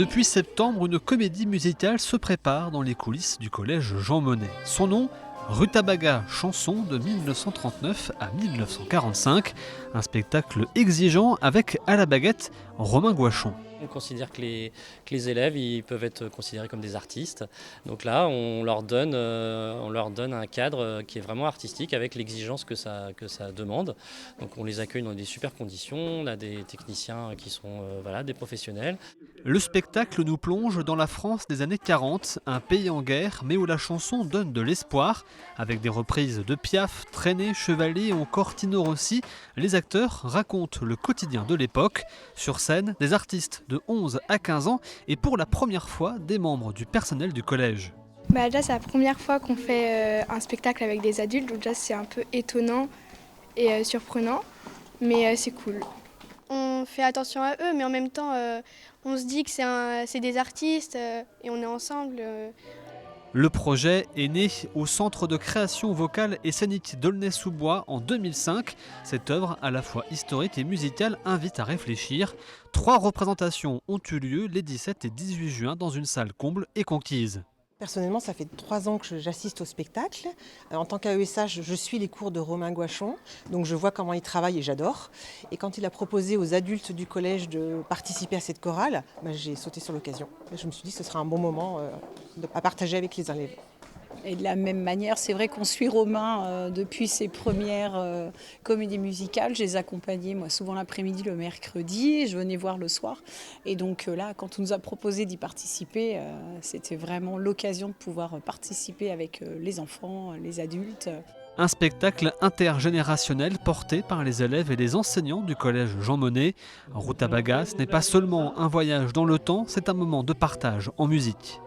Depuis septembre, une comédie musicale se prépare dans les coulisses du collège Jean Monnet. Son nom, Rutabaga, chanson de 1939 à 1945. Un spectacle exigeant avec à la baguette Romain Gouachon. On considère que les élèves ils peuvent être considérés comme des artistes. Donc là, on leur donne un cadre qui est vraiment artistique avec l'exigence que ça demande. Donc on les accueille dans des super conditions. On a des techniciens qui sont des professionnels. Le spectacle nous plonge dans la France des années 40, un pays en guerre, mais où la chanson donne de l'espoir. Avec des reprises de Piaf, Trenet, Chevalier ou encore Tino Rossi, les acteurs racontent le quotidien de l'époque. Sur scène, des artistes de 11 à 15 ans et pour la première fois, des membres du personnel du collège. Déjà, c'est la première fois qu'on fait un spectacle avec des adultes, donc déjà c'est un peu étonnant et surprenant, mais c'est cool. On fait attention à eux, mais en même temps, on se dit que c'est des artistes et on est ensemble. Le projet est né au Centre de création vocale et scénique d'Aulnay-sous-Bois en 2005. Cette œuvre, à la fois historique et musicale, invite à réfléchir. 3 représentations ont eu lieu les 17 et 18 juin dans une salle comble et conquise. Personnellement, ça fait 3 ans que j'assiste au spectacle. En tant qu'AESH, je suis les cours de Romain Gouachon, donc je vois comment il travaille et j'adore. Et quand il a proposé aux adultes du collège de participer à cette chorale, j'ai sauté sur l'occasion. Je me suis dit que ce sera un bon moment à partager avec les élèves. Et de la même manière, c'est vrai qu'on suit Romain depuis ses premières comédies musicales. Je les accompagnais moi souvent l'après-midi, le mercredi, et je venais voir le soir. Et donc là, quand on nous a proposé d'y participer, c'était vraiment l'occasion de pouvoir participer avec les enfants, les adultes. Un spectacle intergénérationnel porté par les élèves et les enseignants du collège Jean Monnet. Rutabaga, ce n'est pas seulement un voyage dans le temps, c'est un moment de partage en musique.